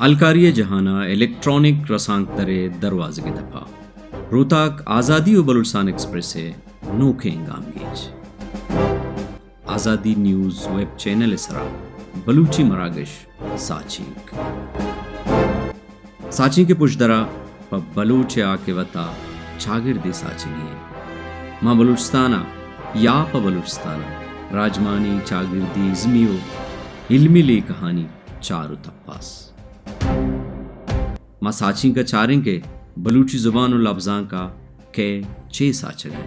अलकारी जहाना इलेक्ट्रॉनिक रसांक तरे दरवाजे के दफा रोहतक आज़ादी व बलूचिस्तान एक्सप्रेस से नोखे गामगीज आज़ादी न्यूज़ वेब चैनल इसरा बलूची मरागश साची के पुशदरा प बलूच आके वता चागिर दे साचिनी माँ बलूचिस्ताना या प बलूचिस्ताना राजमानी चागिरदी इज़मियो इल्मी ले कहानी चारू तप्पास माँ साची का चारें के बलूची जुबान और लफ्ज़ां का के चे साचगें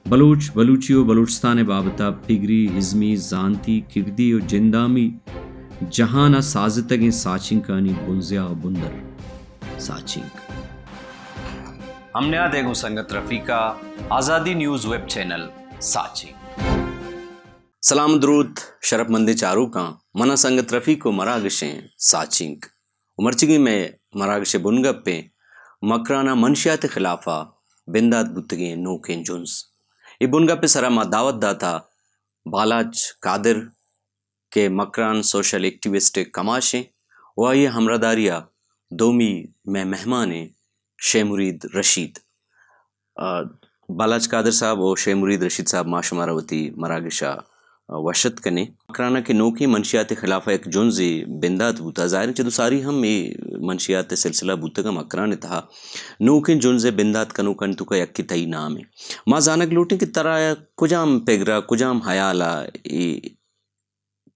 बलूच बलूचियो बलूचिस्तान बाबता पिगरी हिजमी जानती किरदी और जिंदामी जहाना साजतगें साचिंग कानी बुंजिया और बुंदर साचिंग हमने आ देगू संगत रफीका आज़ादी न्यूज़ वेब चैनल साचिंग सलाम दरूद शरफमंद चारू का मना संगत रफ़ी को मरागशें साचिंग उमरचिगी में मरागश बुनगप पे मकराना मनशियात खिलाफा बिंदात बुतगे नोके जुन्स ये बुनगप पे सरा मा दावत दाता बालाज कादिर के मकरान सोशल एक्टिविस्ट कमाशें वह ये हमरादारिया दोमी में मेहमान शेख मुरीद रशीद बालाज कादिर साहब और शेख मुरीद रशीद साहब माशमारावती मरागशा वशत कने मकराना के नोकी मनशियात खिलाफ एक जुन्ज़ी बिंदात बूता ज़ाहिर चलो सारी हम ये मनशियात सिलसिला बूतगा मकरान था नोके जुन्ज़े बिंदात कनो कन तो का यक्की तई नाम है माँ जानक लोटे की तरह कुजाम पेगरा कुजाम हयाला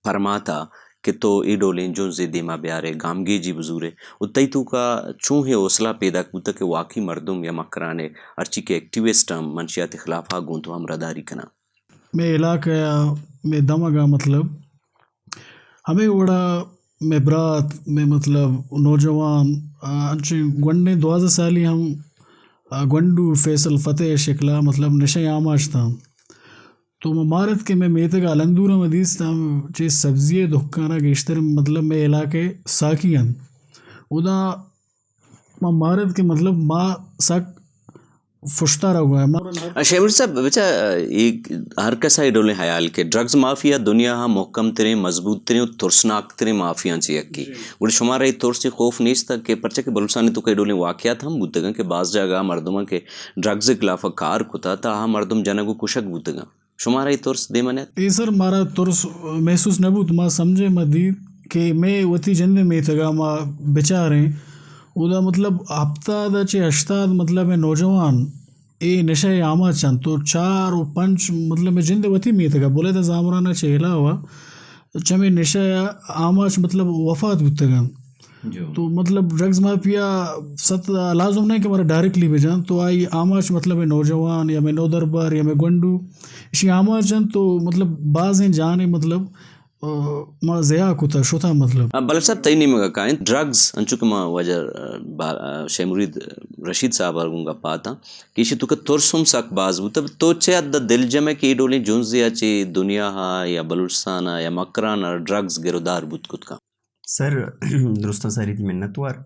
फरमाता कि तो ई डोलें जुन्ज़े दिमा ब्यारे गामगी जी बजूरे उतई तो का चूहे हौसला पैदा कुता के वाकई मर्दुम या मकराने अर्ची के एक्टिविस्ट हम मनशियात खिलाफ गूँ तो हम रदारी कना मैं इलाका में दमगा मतलब हमें बड़ा में बरात में मतलब नौजवान अच्छे गंडे 12 साली हम गंडू फैसल फ़तेह शिकला मतलब नशे आमाश था तो ममारत के मैं मेतगा अलंदूरा मदीस था चीज़ सब्ज़ी दुकाना गेश्तर मतलब मैं इलाके साकियन उदा ममारत के मतलब माँ सक फुश्ता रहा है शेख मुरीद साहब बच्चा एक हर कसा डोले हयाल के ड्रग्स माफिया दुनिया हाँ मोहकम तेरे मजबूत तेरे तुरसनाक तेरे माफिया चाहिए की उड़े शुमार ये तुरस से खौफ नहीं था कि परचे के बलूचिस्तान तो कई डोले वाक़यात हम बुतगा के बाज़ जगह मर्दमा के ड्रग्स के खिलाफ कार कुता था हाँ मर्दम जना को कुशक बुतगा शुमार ये तुरस दे मने ये सर मारा तुरस महसूस न बूत माँ समझे मदीद कि मैं वती जंदे में तगा माँ बेचारे उदा मतलब हफ्ता दा चे अश्ताद मतलब मैं नौजवान ए नशा आमा चंद तो 4 और 5 मतलब मैं जिंदे वती में तगा बोले था जामराना चेला हुआ चमे नशा आमा मतलब वफात बुतगा तो मतलब ड्रग्स माफिया सत लाजम नहीं कि हमारा डायरेक्टली भेजान तो आई आमाच मतलब है नौजवान या मैं नौदरबार या मैं गंडू इसी आमाचन तो मतलब बाज़ हैं जाने मतलब माँ ज़या कुता शुता मतलब बल्कि सब तय नहीं मगा काइन ड्रग्स अंचुक माँ वजह शेख मुरीद रशीद साहब आर्गूंगा पाता कि इसी तुका तुरसुम सक बाज़ तब तो चे अद्दा दिल जमे की डोले जुन्जिया चे दुनिया हा या बलूचिस्तान या मकरान ड्रग्स गिरदार बुत कुत का सर दुरुस्त सारी थी मिन्नत वार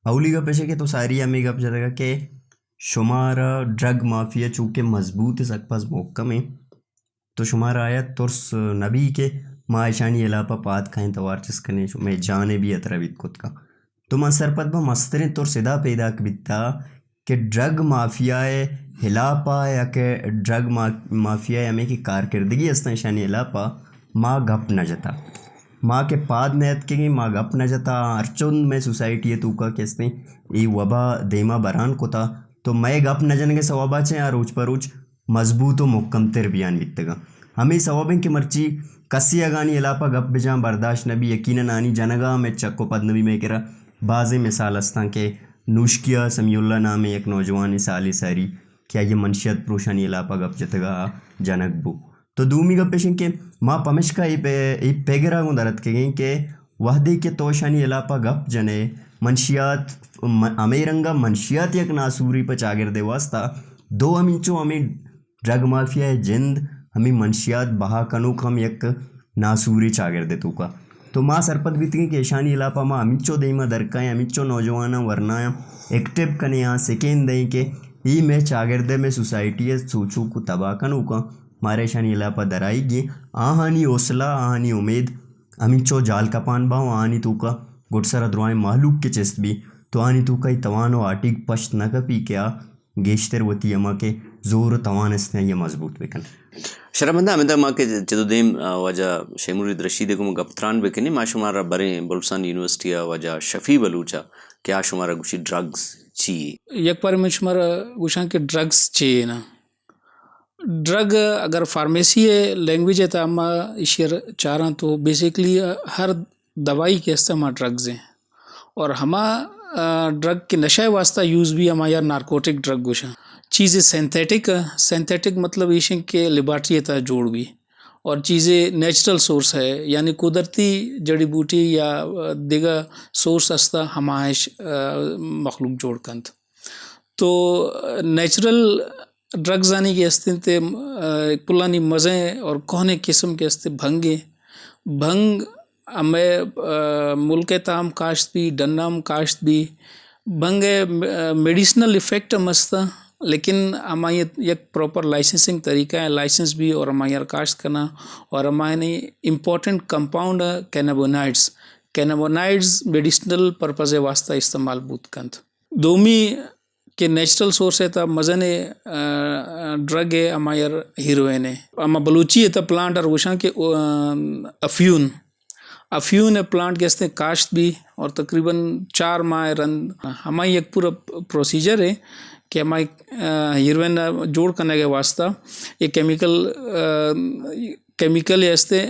अवली गप ऐसे के तो सारी हमें गप जाएगा कि शुमारा ड्रग माफिया चूँकि मजबूत है सक पास मोहकम है तो शुमारा आया तुर्स नबी के माशानी अलापा पात खाएं तवार चिसकने मैं जाने भी अतरवित खुद का तो मैं सरपत बा मस्तरे तुर सिदा पैदा कबिता कि ड्रग माफिया हिलापा या के ड्रग माफिया हमें की कारकर्दगी अस्ता शानी अलापा माँ गप न जता माँ के पाद नयत के माँ गप न जता अर्चुन में सोसाइटी है तू का कैसे ये वबा देमा बरान को था तो मैं गप न जन के सवाबा चे यार उच पर उच मजबूत व मुक्कम तेर बयान बितगा हमें सवाबें की मर्ची कसी अगानी अलापा गप बिजा बर्दाश्त नबी यकीनन आनी जनगा में चक्को पद नबी में करा बाज़ मिसाल अस्ता के नूशकिया समीउल्ला नाम एक नौजवान साली सारी क्या ये मनशियत प्रोशानी अलापा गप जतगा जनक बू तो दूमी गप पेशन के माँ पमिश का ये पेगरा को दरत के गई के वहदे के तोशानी अलापा गप जने मनशियात अमेरंगा मनशियात एक नासूरी पर चागिर दे वास्ता दो अमीचो हमें ड्रग माफिया जिंद हमें मनशियात बहा कनुक हम एक नासूरी चागिर दे का तो माँ सरपत बीतगी के ईशानी इलापा माँ अमिचो दे माँ दरकाएँ अमिचो नौजवान वरना एक्टिव कने यहाँ सेकेंड दई के ई में चागिरदे में सोसाइटी है सोचू को तबाह कनु का मारे ईशानी इलापा दराई गे आहानी हौसला आहानी उम्मीद अमिचो जाल का पान बाओ आनी तू का गुट सारा द्रोआई माहलूक के चेस्ट भी तो आनी तू कई तवानो आटिक पश्त न कपी क्या गेश्तर वती अमा के जोर तवान इसने ये मजबूत बेकन शरमंदा अमिता माँ के जदुदेम वजह शेमुरी रशीद को गप्त्रान बेकनी माँ शुमारा बरे बलुस्तान यूनिवर्सिटी वजह शफी बलूचा क्या शुमारा गुशी ड्रग्स चाहिए एक बार में शुमारा गुशां के ड्रग्स चाहिए ना ड्रग अगर फार्मेसी है लैंग्वेज है तो अम्मा इशर चारा तो बेसिकली हर दवाई के इस्तेमाल ड्रग्स हैं और हमा ड्रग के नशे वास्ता यूज़ भी हमारा नारकोटिक ड्रग गुशा चीज़ें सिंथेटिक मतलब इशन के लिबार्टी था जोड़ भी और चीज़ें नेचुरल सोर्स है यानी कुदरती जड़ी बूटी या दिगा सोर्स अस्ता हमाइश मखलूक जोड़ कंत तो नेचुरल ड्रग्स आने के अस्ते पुलानी मज़े और कोने किस्म के अस्ते भंग हमें मुल्क ताम काश्त भी डन्नाम काश्त भी भंग मेडिसिनल इफ़ेक्ट मस्ता लेकिन हमारे एक प्रॉपर लाइसेंसिंग तरीका है लाइसेंस भी और हमारे काश्त करना और हमारे इम्पोर्टेंट कंपाउंड कैनाबोनाइड्स मेडिसिनल पर्पज़ वास्ता इस्तेमाल बूत कंत दोमी के नेचुरल सोर्स है तब मज़ने ड्रग है हमारे हीरोइन है अमा बलूची है तब प्लांट और वशा के अफ्यून है प्लांट के इसने काश्त भी और तकरीबन 4 माह रन हमारी एक पूरा प्रोसीजर है कि हमारी हीरोइन जोड़ करने के वास्ता ये केमिकल ऐसे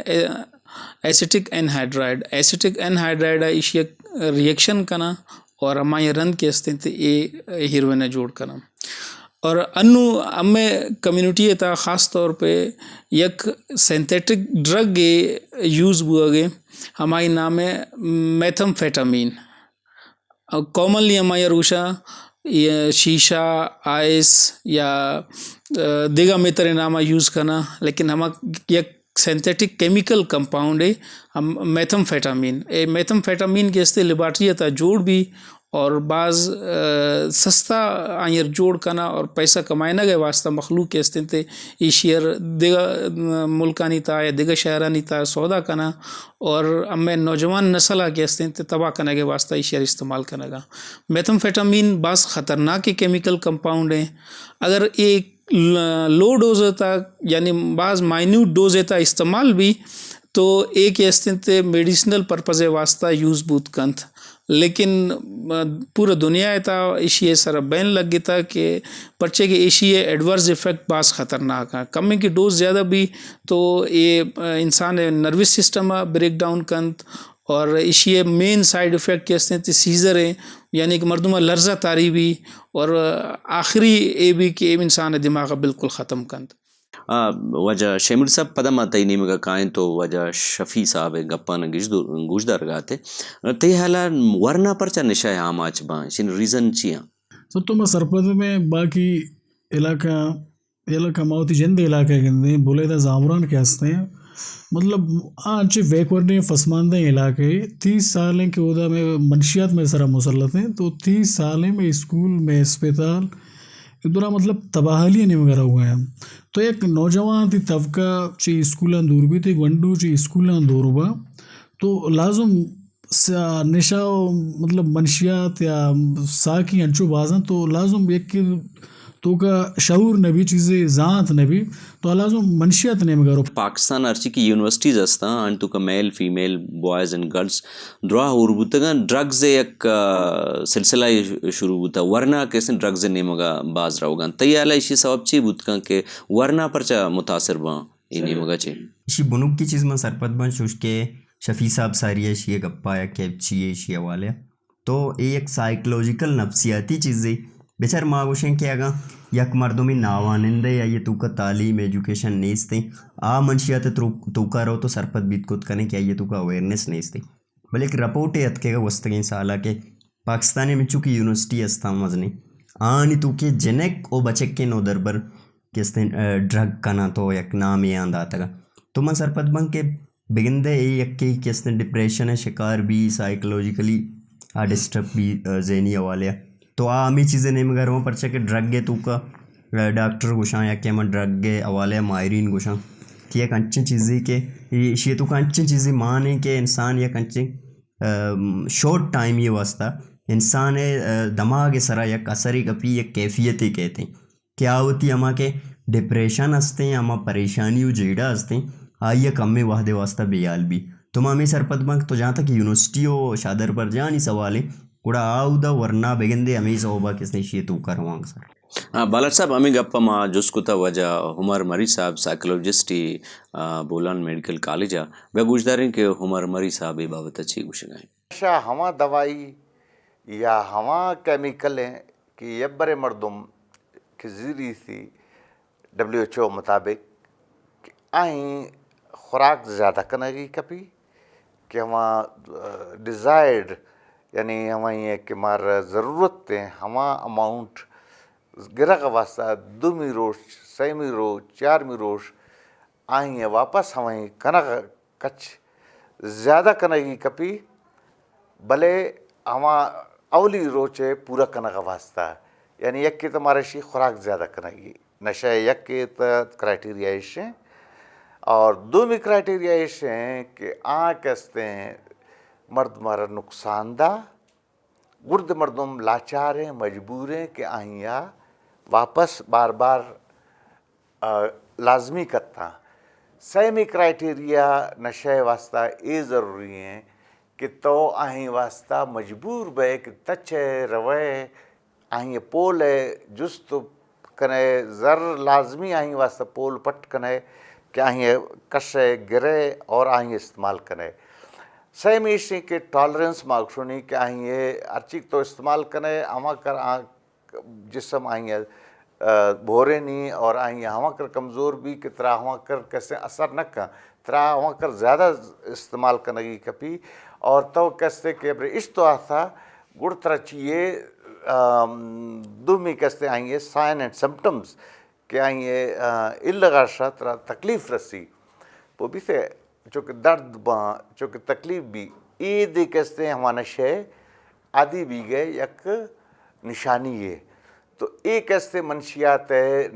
एसिटिक एनहाइड्राइड है इस रिएक्शन करना और हमारे रन के अस्ते ये हीरोइन जोड़ करना और अन्नू हमें कम्युनिटी था ख़ास तौर पे एक सिंथेटिक ड्रग यूज़ हुआ गए हमारी नाम है मेथमफेटामीन कॉमनली हमारे रूशा शीशा आइस या दिगा मित्र नामा यूज़ करना लेकिन हम एक सिंथेटिक केमिकल कंपाउंड है हम मेथमफेटामीन के इससे लिबार्टी था जोड़ भी और बाज़ सस्ता आयर जोड़ करना और पैसा कमाना के वास्ता मखलूक के इस्ते ईशियर दिगा मुल्कानी था या दिगा शहरानी था सौदा करना और हमें नौजवान नस्ल के इस्ते तबाह करने के वास्ता ईशियर इस्तेमाल करने का मेथमफेटामीन बाज़ ख़तरनाक केमिकल कंपाउंड हैं अगर एक लो डोज होता यानी बाज़ माइन्यूट डोज होता इस्तेमाल भी तो एक इस्ते मेडिसिनल पर्पज़ वास्ता यूज़ बूत कंत लेकिन पूरा दुनिया था इसी सर बैन लग गया था कि पर्चे के इसी एडवर्स इफ़ेक्ट बास ख़तरनाक है कमी की डोज ज़्यादा भी तो ये इंसान नर्वस सिस्टम ब्रेक डाउन कंत और इसी मेन साइड इफ़ेक्ट के अस्ते सीज़र है यानी कि मर्दुमा लर्जा तारी भी और आखिरी ये भी कि इंसान दिमाग बिल्कुल ख़त्म कंत वजह शेमुर साहब पदम आते नहीं मगर कायन तो वजह शफ़ी साहब गप्पा न गुजदार गाते ते हाला वरना परचा निशा है आम आज बा शिन रीज़न चिया तो तुम सरपद में बाकी इलाका मावती जंद इलाका के बोले था जामरान के हंसते हैं मतलब आज वेकवर्ने फसमानदा इलाके 30 साल के उदा में मनशियात में सरा मुसलत हैं तो 30 साल में स्कूल में अस्पताल इधर मतलब तबाहली नहीं वगैरह हुए हैं तो एक नौजवान थी तबका ची स्कूल दूर भी थी वंडू ची स्कूल दूर हुआ तो लाजुम निशा मतलब मनशियात या साकी अंचो बाज़ा तो लाजुम एक तो का शऊर नबी चीज़ें ज़ात नबी तो लाजुम मनशियात नहीं मगर पाकिस्तान अर्ची की यूनिवर्सिटीज़ असता आणि तुका male female boys and girls द्रोह उर्बुतगा ड्रग्स एक सिलसिला शुरू होता वरना कैसे ड्रग्स ने मगा बाज रहोगा तैयाला इसी सबब ची बुतका के वरना परचा मुतासिर बा इन्हीं मगा ची इसी बुनुक की चीज़ में सरपत बन शुश के शफ़ी साहब सारी है शी गप्पा या कैब ची शी वाले तो ये एक साइकोलॉजिकल नफ्सियाती चीज़ें बेचार मागोशें के आगा यक मर्दों में नावानिंदे या ये तू का तालीम एजुकेशन नेस्ते आ मंशियात तूका रहो तो सरपत बीत कुत कने क्या ये तू का अवेयरनेस नेस्ते बल एक रपोर्ट है अतके का वस्तगें साला के पाकिस्तानी में चूँकि यूनिवर्सिटी अस्ता मजने आनी तू के जनेक ओ बचे के नो दरबर किसने ड्रग कना तो यक नाम ये आंदा तक तो मैं सरपत बंग के बिगंदे यक के किसने डिप्रेशन है शिकार भी साइकोलॉजिकली डिस्टर्ब भी ज़हनी हवाले तो आमी चीज़ें नहीं मगर वहाँ परचा के ड्रग गे तू का डॉक्टर गुशा या क्या मैं ड्रग गे हवाले मायरीन गुशा कि एक अच्छी चीज़ें के ये तू का अच्छी चीज़ें माने के इंसान या अच्छी شارٹ ٹائم یہ واسطہ انسان دماغ سرا یک اثری کپی یک کیفیت کہتے ہیں کیا ہوتی اما کے ڈپریشن ہستے ہیں اما پریشانی جیڑا ہستے ہیں آئیے کم میں وحدے واسطہ بیال بھی تو مامی سرپد مانگ تو جہاں تک یونیورسٹی ہو شادر پر جانی سوالے گوڑا آؤ دا ورنہ بگندے ہمیں صحبہ کس نے شیئر تو کروانگ سر بالر صاحب ہمیں گپا ما جس کو تا وجہ عمر مری صاحب سائیکولوجسٹی بولان میڈیکل کالج بے گوشداریں کہ عمر مری صاحب یہ بابت اچھی گوش گئے ہمیشہ ہما دوائی یا ہما کیمیکلیں کہ یبر مردم کی زیری تھی WHO مطابق کہ آئیں خوراک زیادہ کنگی کپی کہ ہما ڈیزائرڈ یعنی ہمیں یہ کہ مار ضرورت تھے ہما اماؤنٹ گرہ کا واسطہ 2 روز 3 روز 4 روز آئیں واپس ہمیں کنگ کچھ زیادہ کنگی کپی بھلے ہما اولی روچے پورا کنگ کا واسطہ یعنی یک کے تمہارے شی خوراک زیادہ کنگی نشہ یک کے کرائٹیریا ایشیں اور دومی کرائٹیریا ایشیں کہ کہتے ہیں مرد مارا نقصان دہ گرد مردم لاچار ہیں مجبور ہیں کہ آئیں واپس بار بار لازمی کرتا سیمی کرائٹیریا نشے واسطہ یہ ضروری ہیں کہ تو آئیں واسطہ مجبور بے کہ تچے روے آئیں پول جست کنے زر لازمی آئیں واسطہ پول پٹ کنے کہ آئیں کشے گرے اور آئیں استعمال کنے سیمی اسی کہ ٹالرنس ماکشونی کہ آئیں ارچک تو استعمال کنے ہما کر جسم آئیں بھورے نہیں اور آئیں ہما کر کمزور بھی کہ ترا ہما کر کیسے اثر نہ کن ترا ہما کر زیادہ استعمال کنگی کپی اور تو کیسے کہ اشتو آتا گڑ ترا چیئے دومی کیسے آئیں سائن اینڈ سمپٹمز کہ آئیں اللغاشا ترا تکلیف رسی وہ بھی سے چونکہ درد باں چونکہ تکلیف بھی دی کیسے ہمانا شے آدھی بھی گئے یک نشانی ہے تو ایک ایسے منشیات ہے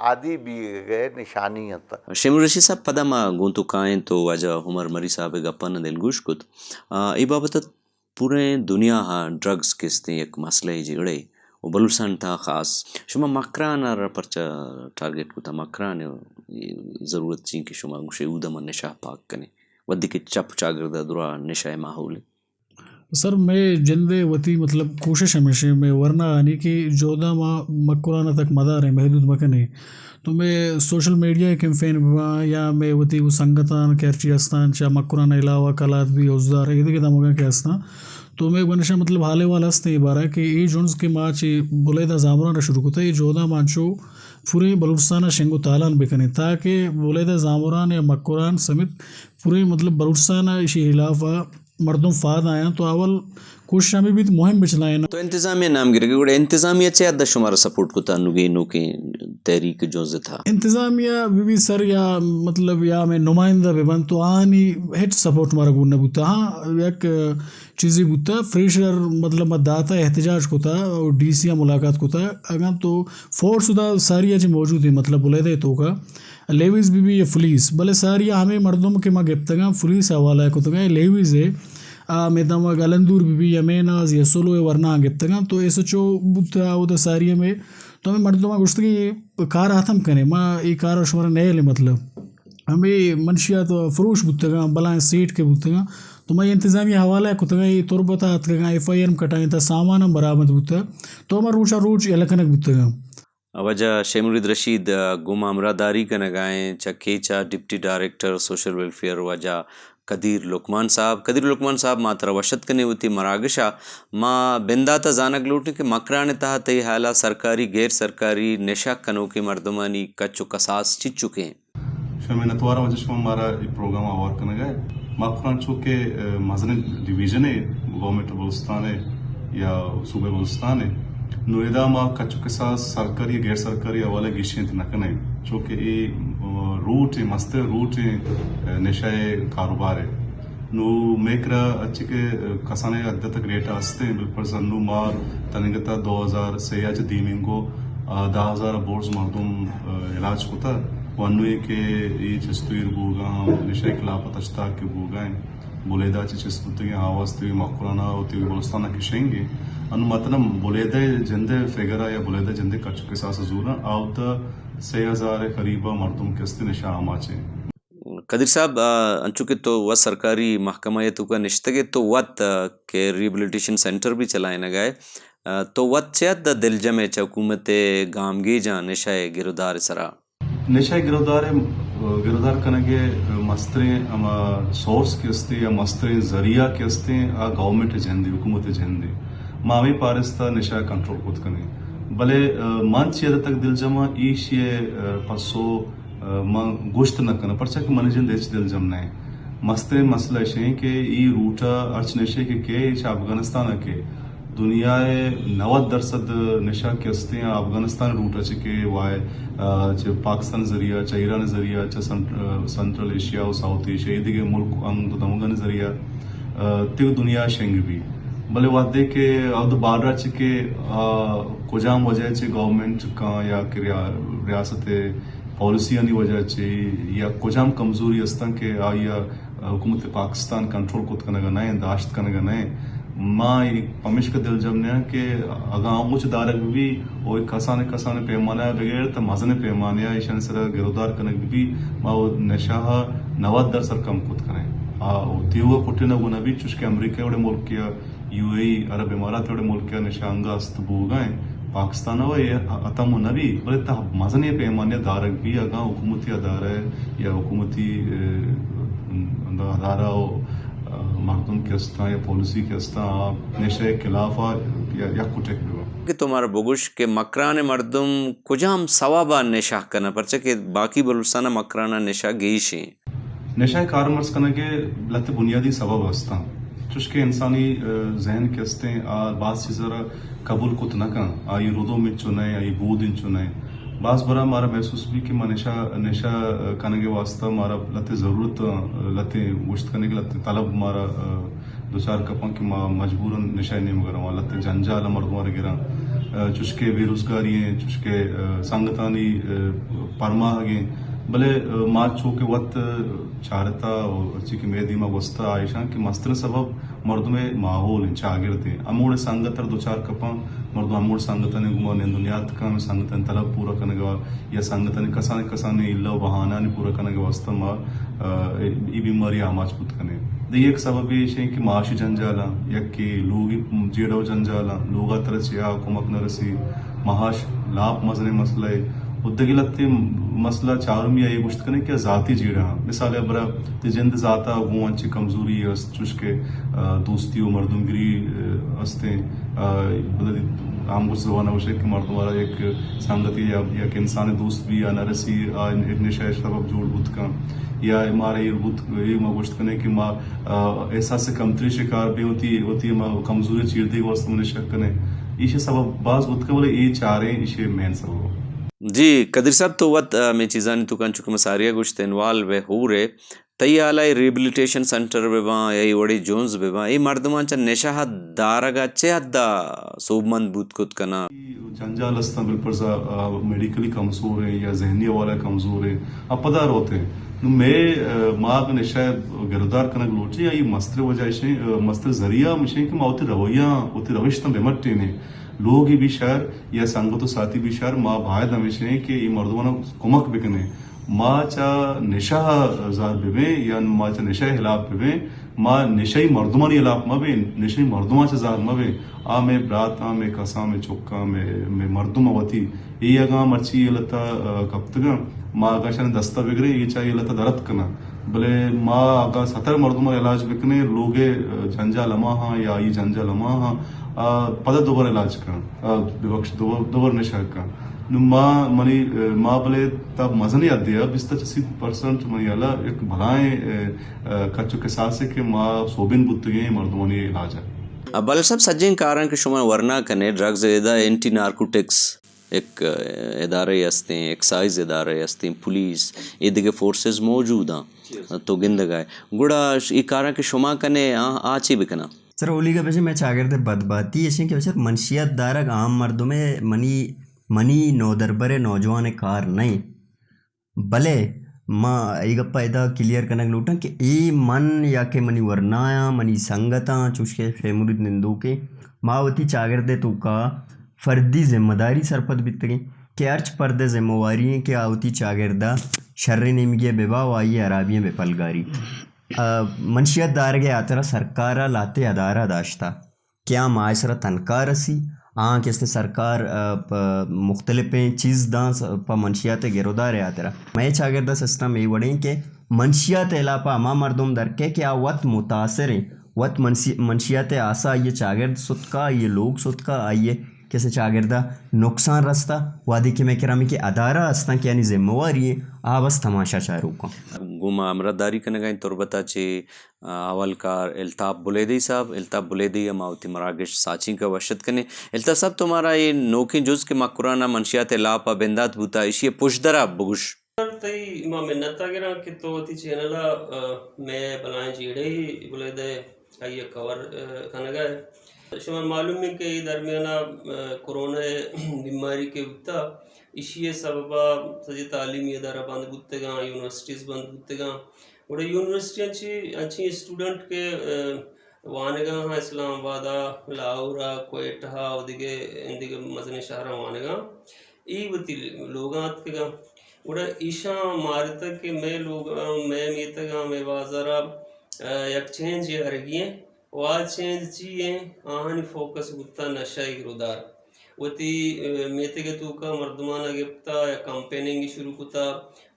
آدھی بھی گئے نشانی ہے شیمو رشید صاحب پدا ما گونتو کائیں تو وجہ عمر مری صاحب گپا نہ دل گوش کت ای بابت پورے دنیا ہاں ڈرگز کستے ایک مسئلہ جڑے وہ بلوچستان تھا خاص شما مکران پرچا ٹارگیٹ کو تھا مکران ضرورت چین کہ شما گوشے اودم نشہ پاک کنے ودی کے چپ چاگردہ درا نشہ ماحول سر میں جندے وتی مطلب کوشش ہمیشہ میں ورنہ آنی کہ جودہ مکرانہ تک مدار ہے محدود مکنے تو میں سوشل میڈیا کیمپین یا میں وتی وہ سنگتان کیرچی استان چا مکرانہ علاوہ کلات بھی اوزدار ہے یہ دموگا کے استان تو میں بنشا مطلب حالے والا ہستے یہ بارہ کہ یہ جونس کے ماں چی بولیدہ زامرانہ شروع ہوتا ہے یہ جودہ مانچو پورے بلوچستانہ شنگو تالان بکنے تاکہ بولیدہ زامران یا مکران سمیت پورے مطلب بلوچستانہ اسی خلافہ مردم فاد آیا تو اول کوشش ہمیں بھی مہم بچلائیں تو انتظامیہ نام گرے گوڑے انتظامیہ چاہیے عدد شمارہ سپورٹ کو تا نگے نوکے تحریک جوزے تھا انتظامیہ بھی سر یا مطلب یا میں نمائندہ بھی بن تو آنی ہیچ سپورٹ مارا گونہ بوتا ہاں یک چیزی بوتا فریشر مطلب داتا احتجاج کو تھا اور ڈی سی ملاقات کو تھا اگر تو فورس دا ساری اچھی موجود ہے مطلب بولے دے تو کا لیویز بھی یہ فلیس بلے ساری ہمیں مردم کے ماں گپتگاں فلیس حوالہ ہے کو تو گئے لیویز ہے میدام گلندور بھی یمیناز یا سولو ورنہ گپتگاں تو ایسا چو بوتا وہ دا ساری میں تو ہمیں مردم گشتگی کار ختم کریں ماں یہ کار شمارا نئے لے مطلب ہمیں منشیات فروش بوتگاں بلائیں سیٹ کے بوتگاں تو میں انتظامیہ حوالہ ہے کتگاں یہ تربتا اتگاں FIR کٹائیں تا سامان برآمد بوتا تو ہمیں روچا روچ الکنک بوتگاں وجہ شیمرید رشید گم امراداری کا نگائیں چکیچا ڈپٹی ڈائریکٹر سوشل ویلفیئر وجہ قدیر لقمان صاحب ما تروشت کنے ہوتی مراگشا ما بنداتا زانک لوٹنے کے مکران تحت یہ حالہ سرکاری غیر سرکاری نشہ کنوں کے مردمانی کچو کساس چچ چکے ہیں شمی نتوارا وجہ شما ہمارا یہ پروگرام آوار کرنے گئے مکران چونکہ مزن ڈویژن ہے گورنمنٹ بلوچستان ہے یا صوبہ بلوچستان ہے نویدہ ما کچو کساس سرکاری غیر سرکاری حوالے گیشیں نکنے چونکہ یہ روٹ مستر روٹ نشہ کاروبار ہے نو میکرا اچھی کے کسانے عدت گریٹا ہستے ہیں بالکل سنو مار تنگتا 2000 سیاج دیمنگو 10,000 بورڈز مردم علاج کوتا ونوی کے یہ چستویر بوگاں نشہ خلافت اشتاق کے بوگائیں بولیدا چیز بودتی آوازتی مقرانا ہوتی بلستانہ کشینگی ان مطلب بولیدا جندے فگرہ یا بولیدا جندے کچھ کے ساس زورا آوتا 3000 قریبا مردم کستے نشا آماچے. قدر صاحب انچوکہ تو وہ سرکاری محکمہ یہ تو کا نشتگے تو وقت کہ ریبلیٹیشن سینٹر بھی چلائے نہ گئے تو وقت چیت دل جمع چا حکومت گامگی جان نشائے گردار سرا نشائے گردار کنگے مستریں اما سورس کے استے یا مستریں ذریعہ کے استے گورنمنٹ جہندی حکومت جہندی ماوی پارستہ نشائے کنٹرول خود کنے بلے من چیدہ تک دل جمع ایش یہ پسو گوشت نہ کرنا پرچہ کہ من جن دیچ دل جمع ہے مستریں مسئلہ شہیں کہ ای روٹا ارچ نشے کے ایش افغانستان کے دنیا 90% نشا کے استے ہیں افغانستان روٹا چکے وائے چاہے پاکستان ذریعہ چاہے ایران ذریعہ چاہے سنٹرل ایشیا و ساؤتھ ایشیا یہ دیکھے ملک انگ دمگن ذریعہ تیو دنیا شنگ بھی بلے وقت دے کہ اب بارہ چکے کجام وجہ چے گورنمنٹ کا یا کہ ریاست پالیسی آنی وجہ چے یا کجام کمزوری استان کہ آیا حکومت پاکستان کنٹرول کت کنگا نئے داشت کنگا نئے ماں پمیش کا دل جمنے ہیں کہ اگاں کچھ دارک بھی وہ کسانے پیمانے بغیر تو مزن پیمانے ایشان سر گردار کنگ بھی ماں وہ نشاہ 90% کم کت کریں تیوہ کٹینا گنا بھی چوشکے امریکہ وڑے ملک کیا یو اے عرب امارات وڑے ملک کیا نشانگا استبوگائیں پاکستان وہ یہ اتم نبی بلے تا مزن پیمانے دارک بھی اگاں حکومتی ادارہ یا حکومتی ادارہ مردم کے استا یا پالیسی کے استا نشے خلافہ یا کٹک بھی کہ تمہارا بگوش کہ مکران مردم کجام ثوابا نشاہ کرنا پرچہ کہ باقی بلوچستانہ مکرانہ نشاہ گیشیں نشاہ کارمرز کرنا کے لت بنیادی سبب ہستا چوشکے انسانی ذہن کے استے بعض چیزیں قبول کت نہ کن آئی رودوں میں چنے آئی بودن چنے بعض برا ہمارا محسوس بھی کہ میں نشا کرنے کے واسطہ ہمارا لتے ضرورت لتے گوشت کرنے کے لتے طلب ہمارا دو چار کپاں کہ مجبوراً نشا نہیں مگر وہاں لتے جنجال مردوں گرا چشکے بے روزگاری ہیں چشکے سنگتانی پرما گئے بلے ماں چوکے وقت چارتا اچھی کہ میرے دیما وسطہ آئیشان کہ مستر سبب مردوں میں ماحول ہیں چاگرتے ہیں اموڑ سنگتر دو چار کپاں مردوں اموڑ سنگتنے گما نندنیات کا میں سنگتن طلب پورا کرنے گا یا سنگتنے کسانے اللہ و بہانانی پورا کرنے گا واسطہ ماں ای بیماری آماج پت کرنے دی ایک سبب یہ ہے کہ معاشی جنجالا یک کہ لوگی جیڑو جنجالا لوگا طرح چیا کمک نرسی معاش لاپ مزنے مسئلہ ادگی لگتے مسئلہ چاروں یہ گوشت کرنے کیا ذاتی جیڑا مثال برا جند ذاتا وہ اچھی کمزوری است چوشکے دوستی و مردمگری استے عام کچھ زبانہ وشے کہ مردم والا ایک سنگتی یا کہ انسان دوست بھی یا نرسی ایک نشہ سبب جوڑ بود کا یا ہمارے یہ بود یہ ماں گوشت کرنے کہ ماں احساس کمتری شکار بھی ہوتی ماں کمزوری چیر دی واسطہ میں شک کرنے یہ سبب بعض بود کا بولے یہ چاریں یہ مین سبب جی قدر صاحب تو وقت میں چیزانی تو کان چکے مساریہ گوشت انوالو ہو رہے تی آلائی ریبلیٹیشن سنٹر بے باں یا وڑی جونز بے باں ای مردمان چا نشاہ دارگا چے حد صوب مند بود کت کنا جنجال استا بالپرزا میڈیکلی کمزور ہے یا ذہنی والا کمزور ہے اب پدار ہوتے ہیں میں ماں نشاہ گردار کنک لوٹی یا یہ مستر وجہ مستر ذریعہ مشیں کہ ماں ہوتی رویاں ہوتی روشتاں بے مرٹے نے لوگ بھی شہر یا سنگت و ساتھی بھی شہر ماں بھائی ہمیشہ ہیں کہ یہ مردمانہ کمک بکنے ماں چا نشاہ زار بے یا ماں چا نشاہ حلاف بے ماں نشائی مردمانی حلاف ماں بے نشائی مردمان چا زار ماں بے میں براتا میں کساں میں چکا میں مردم ہوتی یہ اگاں مرچی یہ لتا کبتگا ماں اگاں شان دستہ بگرے یہ چاہیے لتا درد کنا بلے ماں اگاں 70 مردمان علاج بکنے لوگے جنجا لما ہاں یا یہ جنجا لما ہاں پدہ دوبار علاج کا بخش دوبار نشاہ کا ماں منی ماں بلے تب مزہ نہیں آتی ہے 20% منی اللہ ایک بھلائیں کچو کے ساتھ سے کہ ماں صوبین بودتگیں مردمانی علاج ہے بل سب سجین کارن کہ شما ورنہ کنے ڈرگز ادا اینٹی نارکوٹکس ایک ادارے ہستے ہیں ایکسائز ادارے ہستے ہیں پولیس یہ دیکھے فورسز موجود ہیں تو گندگائے گوڑا یہ کارن کہ شما کنے آچی بکنا سر اولی کا پیچھے میں چاگر دے بدباتی ایسے کہ سر منشیات دارک عام مردوں میں منی نو دربر نوجوان کار نہیں بلے मां ऐगप्पा इदा क्लियर कनक लोटा कि ए मन या के मनी वर्नाया मनी संगता चुशके फेमुरिद निंदू के मावती चागरदे तो का फर्दी जिम्मेदारी सरपद बितगे के अर्च पर्दे जिम्मेवारी के आवती चागरदा शर्र निमगे बेबाव आई अराबियं बेपलगारी मनशियत दारगे आतरा सरकारा लाते अदारा दाश्ता क्या मायसरा तनका रसी آن کس نے سرکار مختلف چیز داں پا منشیات گرودار آترا میں چاگردہ سسٹم ای وڑیں کہ منشیات علاپا اما مردم درکے کہ وقت متاثر ہیں وقت منشیات آسا آئیے چاگرد صدقہ آئیے لوگ صدقہ آئیے کیسے چاگردہ نقصان رستا وادی کے میں کرامی کے ادارہ ہستا کہ یعنی ذمہ واری ہے آبس تماشا چارو کا گوما امرداری کنگائیں تربتا چے اول کار الطاف بلیدی صاحب الطاف بلیدی ماوتی مراگش ساچین کا وشت کنے الطاف صاحب تمہارا یہ نوکیں جز کے مقرانہ منشیات لاپا بندات بوتا اشی پوش درہ بگوش تئی ما منتا گرا کہ تو تی چینلا میں بلائیں جیڑے ہی بلیدے آئیے کور کنگائے شما معلوم ہے کہ درمیانہ کرونا بیماری کے بتا اسی سببا سجی تعلیمی ادارہ بند بودتے گا یونیورسٹیز بند بودتے گا اور یونیورسٹی اچھی اسٹوڈنٹ کے وانگا ہاں اسلام آبادا لاہورا کوئٹہ اور دیگے مزنی شہرہ وانگا ای بتی لوگات کے گا اور ایشا مارتا کہ میں میتا گا میں بازارہ یک چینج یہ رگی ہیں وال چینج چیئے آہانی فوکس بتا نشائی گرودار وتی میتے کے تو کا مردمانہ گپتا یا کمپیننگ شروع کتا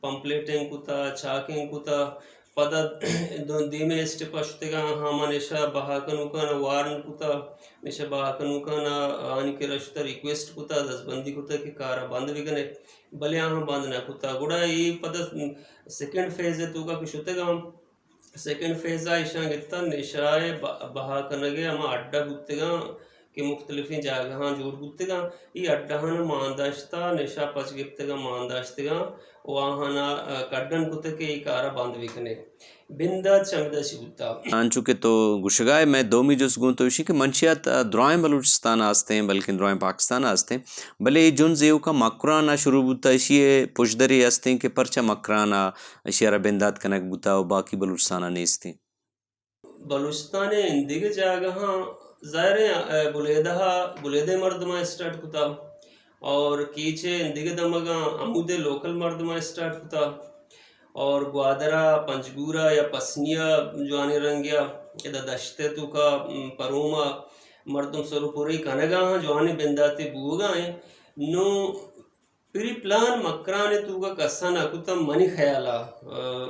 پمپلیٹنگ کتا چاکنگ کتا پدا دیمے اسٹیپ اشتے گا ہاما نشا بہاکنو کا وارن کتا نشا بہاکنو کا آنی کے رشتہ ریکویسٹ کتا دس بندی کتا کہ کارا بند بگنے بلے آہاں بند نہ کتا گوڑا یہ پدا سیکنڈ فیز ہے تو کا کشتے گا سیکنڈ فیز آئیشان گتا نشائے بہا کنگے اما اڈا بودتے گا کہ مختلفیں جاگہاں جوڑ بودتے گا یہ اڈاہانا مانداشتا نشا پچ گپتے گا مانداشتے گا وہانا کڈن کتے کے ایک آرہ باند بکنے بندہ چمدہ سی بودتا آنچو کہ تو گشگائے میں دومی جس گون تو اسی کہ منشیات درائیں بلوچستان آستے ہیں بلکہ درائیں پاکستان آستے ہیں بلے جن زیو کا مکرانہ شروع بوتا اسی پشدری آستے ہیں کہ پرچہ مکرانہ اسی آرہ بندات کنک بوتا و باقی بلوچستانہ نیستے بلوچستان اندگے جاگہاں ظاہر بلیدہ مردمہ اسٹارٹ کتا اور کیچے اندگے دمگا عمود لوکل مردمہ اسٹارٹ کتا اور گوادرہ پنجگورہ یا پسنیا جوانی رنگیا یا دشتے تو کا پروما مردم سرو پوری کنگا ہاں جوانی بنداتے بوگا ہیں نو پری پلان مکرانے تو کا کسا نہ کتا منی خیالا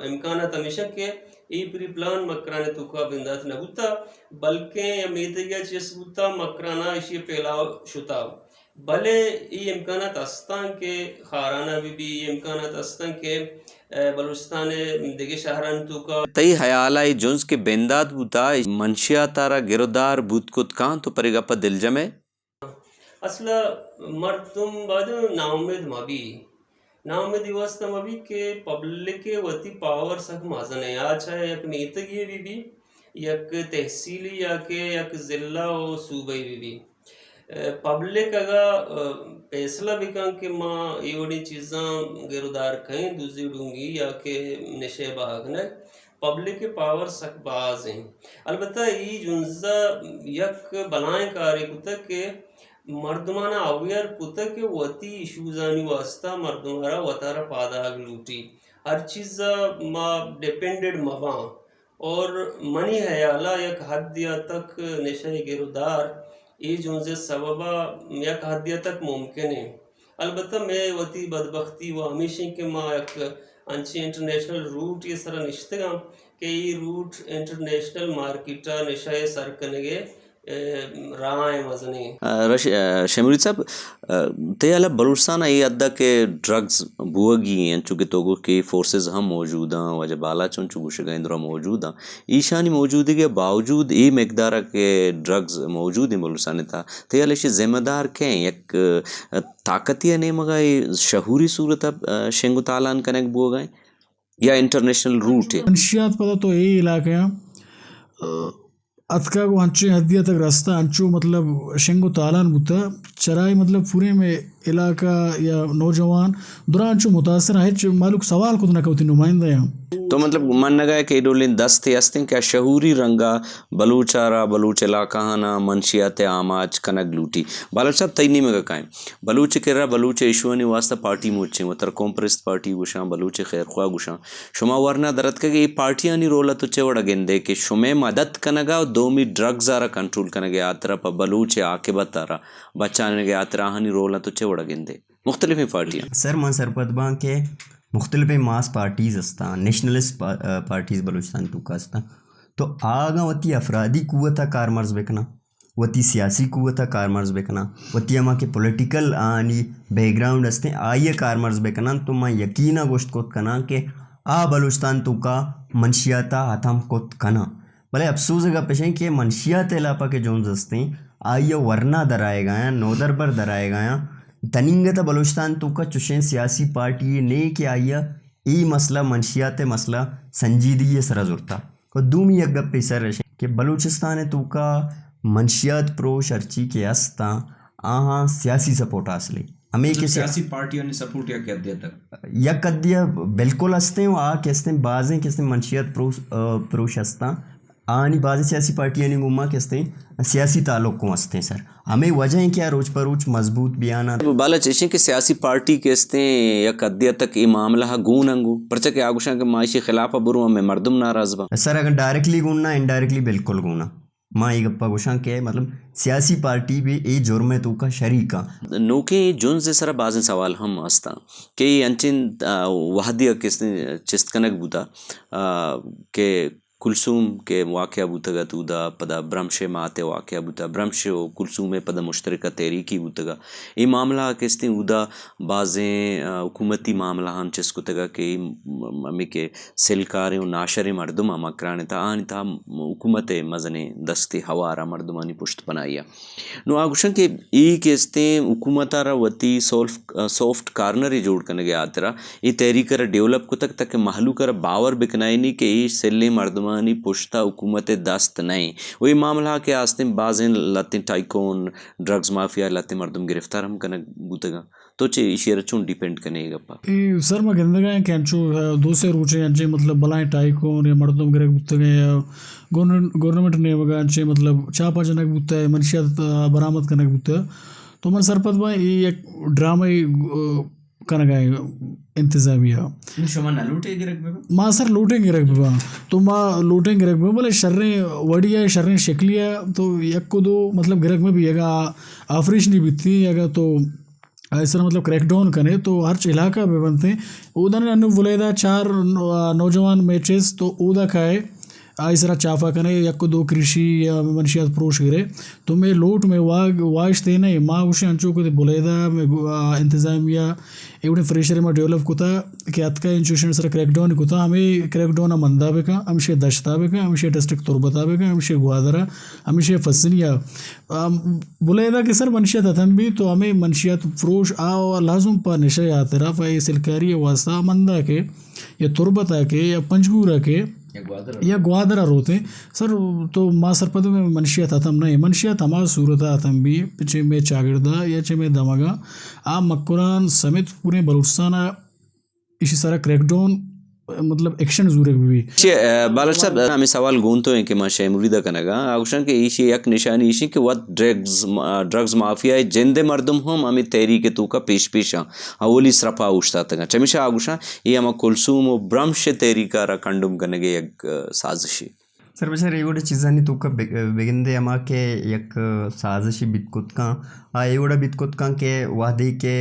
امکانات ہمیشہ کہ ای پری پلان مکرانے تو کا بندات نہ بوتا بلکہ امیدگیا چیس بوتا مکرانا اسی پیلاو شتا بلے ای امکانات استان کے خارانہ بھی امکانات استان کے بلوچستان دیگے شہران تو کا تئی حیالائی جنس کے بندات بوتا منشیاتارا گردار بوت کت کان تو پریگا پا دل جمے اصلا مردم بعد ناؤمید مبی واسطہ مبی کہ پبلک وتی پاور سک مازن ہے آج ہے یک نیتگی بھی یک تحصیلی یا کہ یک ضلع و صوبائی بھی پبلک اگا فیصلہ بھی کہاں کہ ماں ایوڑی چیزاں گردار کہیں دوزی ڈونگی یا کہ نشے بھاگنے پبلک کے پاور سک باز ہیں البتہ ای جنزہ یک بلائیں کاری کتا کہ مردمانہ اویر کتا کہ وطی ایشوزانی واسطہ مردمانہ وطارہ پاداغ لوٹی ہر چیز ما ڈیپینڈڈ مباں اور منی حیالہ یک حدیہ تک نشہ گردار ای جنزے سببہ یک حدیہ تک ممکن ہے البتہ میں وطی بدبختی و ہمیشہ کہ ما یک انچی انٹرنیشنل روٹ یہ سرہ نشتے گا کہ یہ روٹ انٹرنیشنل مارکیٹا نشہ سرکنگے رائے مزنی شمرید صاحب تیالا بلوچستان ای ادھا کہ ڈرگز بوگی ہیں چونکہ توگو کی فورسز ہم موجود ہیں وجہ بالا چون شگا اندرہ موجود ہیں ایشانی موجودی کے باوجود ای مقدارہ کے ڈرگز موجود ہیں بلوچستان تھا تیالا شی ذمہ دار کہیں یک طاقتی نہیں مگائی شہوری صورت شنگو تالان کنک بو گئے یا انٹرنیشنل روٹ ہے منشیات پتہ تو یہی علاقہ अतका को अंचे हदिया तक रास्ता अंचो मतलब शेंगो तालान बुता चराई मतलब पूरे में इलाका या नौजवान दुरांचो मुतासर है मालूक सवाल को ना कवती नुमाइंदा या तो मतलब मन नगा के डोलिन दस्ते अस्तिन क्या शहूरी रंगा बलूचारा बलूच इलाका ना मंशियात आमाज कनक लूटी बालक साहब तईनी में कायम बलूच केरा बलूच इशुनी वास्ता पार्टी मोचे वतर कॉम्प्रेस पार्टी गुशा बलूच खैर ख्वा गुशा शुमा वरना दरत के ये पार्टियां नी रोला तो चेवड़ा गेंदे के शुमे मदद कनगा दोमी ड्रग्स आरा कंट्रोल कनगे आतरा प बलूच आके बतारा बचाने के आतरा हनी रोला तो चेवड़ा गेंदे मुख्तलिफ पार्टियां सर मन सरपतबा के मुख्तलिफ मास पार्टीज़ असता नेशनलिस्ट पार्टीज़ बलूचिस्तान तुका असता तो आगा वती अफरादी कुवता कारमर्ज बेकना वती सियासी कुवता कारमर्ज बेकना वती अमा के पॉलिटिकल आनी बैकग्राउंड असते आइए कारमर्ज बेकना तो मैं यकीना गोश्त कोत कना के आ बलूचिस्तान तुका मंशियाता हथम कोत कना भले अफसोस का पेशे कि मंशियात इलापा के जोन्स असते आइए वरना दराए गया नोदर पर दराए गया तनिंगता बलूचिस्तान तो का चुशें सियासी पार्टी ने के आइया ई मसला मंशियात मसला संजीदगी सरा जुरता और दूमी अगप पे सर रशे कि बलूचिस्तान तो का मंशियात प्रो शर्ची के अस्ता आहा सियासी सपोर्ट असले हमें के सियासी पार्टियों ने सपोर्ट या क्या दिया तक या कदिया बिल्कुल असते आ कहते बाजें कहते मंशियात प्रो शस्ता आनी बाज़ सियासी पार्टियाँ ने गुमा कहते सियासी ताल्लुक को हंसते सर हमें वजह क्या रोज पर रोज मजबूत बयाना बाला चेशे के सियासी पार्टी केस्ते या कद्दिया तक ये मामला गून अंगू परचा के आगुशा के माइशी खिलाफ बुरवा में मर्दम नाराज बा सर अगर डायरेक्टली गुना इनडायरेक्टली बिल्कुल गुना माँ ये गप्पा गुशा के मतलब सियासी पार्टी भी ए जुर्म तो का शरीका नोके जोन से सरा बाज़ सवाल हम हस्ता के अंचिन वहदिया किसने चिस्तकनक बुता के कुलसूम के वाक़या बुतगा तूदा पदा ब्रह्मशे माते वाक़या बुता ब्रह्मशे कुलसूम पद मुश्तरका तहरीकी बुतगा ये मामला किसने उदा बाज़ें हुकूमती मामला हम चिस्को तगा के मम्मी के सिलकारे नाशरे मर्दुमा मकराने था आनी था हुकूमत मजने दस्ते हवारा मर्दुमानी पुश्त बनाया नो आगुशन के ई केस्ते हुकूमतारा वती सॉफ्ट कार्नर जोड़ करने गया तेरा ये तहरीकर डेवलप को तक महलू कर बावर बिकनाई नहीं के ये सिल्ले मर्दुमा पुश्ता हुकूमत दस्त नहीं वही मामला के आस्ते बाज़ें लते टाइकोन ड्रग्स माफिया लते मर्दम गिरफ्तार हम कनक बूतगा तो चे शेर चुन डिपेंड कने गप्पा सर मैं गंदगा कैंचो दो से रूचे अंचे मतलब बलाएं टाइकोन या मर्दम गिरक बूतगा या गवर्नमेंट ने वगा अंचे मतलब चापा जनक बूता है मंशियात बरामद कनक बूता तो मन सरपत बा ये एक ड्रामा कनगा इंतजामिया शुमा न लूटे गिरक बेबा माँ सर लूटेंगे रख बेबा तो माँ लूटेंगे रख बेबा बोले शर्रें वड़िया शर्रें शक्लिया तो एक को दो मतलब गिरक में भी यगा आफरीश नहीं बीतती यगा तो ऐसा मतलब क्रैकडाउन करें तो हर इलाका में बनते उधर अनु वलेदा 4 नौजवान मैचेस तो उदा खाए आइसरा चाफा कने यक्को दो कृषि या मंशियात प्रोश गिरे तो मैं लोट में वाश थे नहीं माँ उसे अंचो को बोलेदा मैं इंतजामिया एवढे फ्रेशर में डेवलप कोता कि अतका इंस्टिट्यूशन सर क्रैकडाउन कोता हमें क्रैकडाउन मंदा बेका हमेशे दशता बेका हमेशे डिस्ट्रिक्ट तुरबता बेका हमेशे ग्वादरा हमेशे फसनिया बोलेदा कि सर मंशियात अथम भी तो हमें मंशियात प्रोश लाजुम पर निशा आतरा फाई सिलकारी वास्ता मंदा के या तुरबता के या पंचगूरा के या ग्वादरा रोते सर तो माँ सरपद में मंशियात आतम नहीं मंशियात हमारा सूरत आतम भी पिछे में चागिरदा या चे में दमगा आ मक्कुरान समेत पूरे बलूचिस्तान इसी सारा क्रैकडाउन मतलब एक्शन जूरे भी बालक साहब हमें सवाल गूंतो हैं कि माशा मुरीदा कनगा आगुशन के इशी एक निशानी इशी कि वत ड्रग्स माफिया जिंदे मर्दम हम हमें तहरीक तो का पेशा अवली सरफा उश्ता तक चमिशा आगुशा ये हम कुलसूम और ब्रह्मश तहरीका रा कंडुम कनगे एक साजिशी सर बशर एवढ्या चिजांनी तुका बेगिंदे अमा के एक साजिशी बितकुत का एवढा बितकुत का के वादे के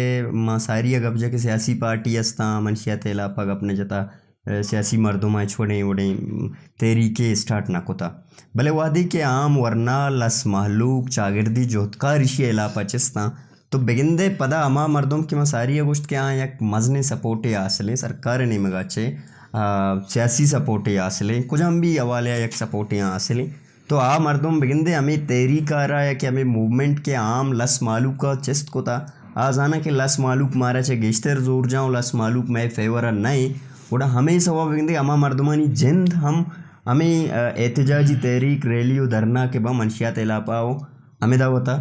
सारी गबजा के सियासी पार्टी असता मंशियात इलापा अपने जता सियासी मर्दों छोड़े वोड़े तहरीके स्टार्ट ना कोता भले वादी के आम वरना लस महलूक चागिर्दी जोतकार इशी इलापा चिस्ता तो बेगिंदे पदा अमा मर्दों की सारी अगुश्त के यहाँ एक मजने सपोर्टे आसले सरकार ने मगाचे सियासी सपोर्टे आसले कुछ हम भी हवाले एक सपोर्टे आसले तो आ मर्दों बेगिंदे हमें तहरीक आ रहा है कि हमें मूवमेंट के आम लस मालूक का चिस्त कोता आजाना के लस मालूक मारा चे गेश्तर जोर जाऊँ लस मालूक मैं फेवर नहीं उड़ा हमें सवा बेगिंदे अमा मर्दमानी जिंद हम हमें एहतजाजी तहरीक रैली व धरना के बा मंशियात इलापाओ हमें दावता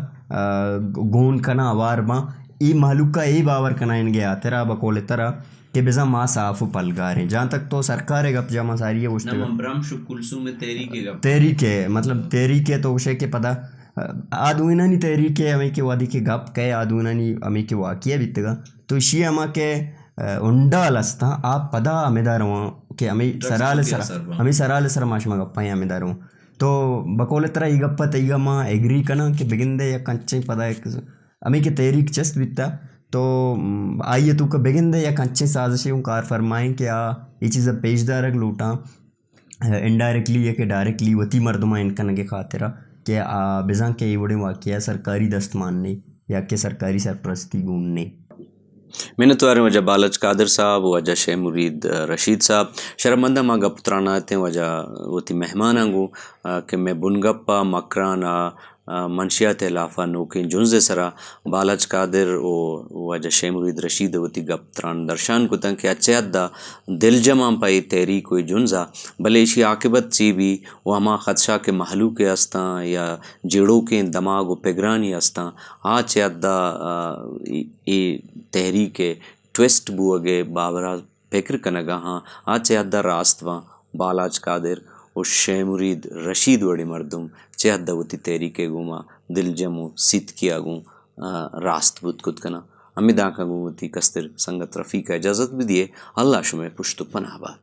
गोन कना अवार बा ई मालूका ई बावर कना इनगे आतरा बकोले तरा कि बेजा माँ साफ पलगार हैं। जहाँ तक तो सरकार है गप जमा सारी है उसने तहरीक है मतलब तहरीक है तो उसे के पता आदुना नहीं तहरीक है हमें के वादी के गप कहे आदुना नहीं हमें के वाकिया बीतेगा तो इसी हमा के उंडा लस्ता आप पदा हमेदार हुआ कि हमें सराल सर माशमा गप्पा हैं हमेदार हूँ तो बकोले तरह ई गप्पा तईगा माँ एग्री कना कि बिगिंदे या कंचे पदा हमें के तहरीक चस्त बीतता तो आइए तू का बिगिंदे या कंचे साजिशें कार फरमाएं कि ये चीज़ पेशदारक लूटा इनडायरेक्टली या कि डायरेक्टली वती मर्दमा इनका नगे खातिरा कि बेजा के बड़े वाक़या सरकारी दस्तमानने या कि सरकारी सरपरस्ती घूमने मैंने तो यार वजह बालच कादर साहब वजह शेख मुरीद रशीद साहब शर्मंदा माँ गप पुराना आते वजह वती मेहमान आंगू कि मैं बुनगप्पा मकराना मंशियात लाफा नोकिन जुन्ज़े सरा बालच कादिर ओ वजह शेख मुरीद रशीद वती गप त्रान दर्शान को तंग कि अच्छे अद्दा दिल जमा पाई तहरीक कोई जुन्ज़ा भले इसी आकिबत सी भी वो हमा खदशा के महलू के अस्ता या जेड़ों के दमाग व पेगरानी अस्ता आचे अद्दा ये तहरीक के ट्विस्ट बुअगे बाबरा फिक्र कनगा हाँ आचे अद्दा रास्तवा बालाज कादिर और शेख मुरीद रशीद वड़ी मर्दुम चे अद्दा वती तहरीक गुमा दिल जमो सीत किया गूँ रास्त बुत कुत कना अमिदा का गूँ वती कस्तिर संगत रफ़ी का इजाज़त भी दिए अल्लाह शुमे पुश्तो पनाहबाद।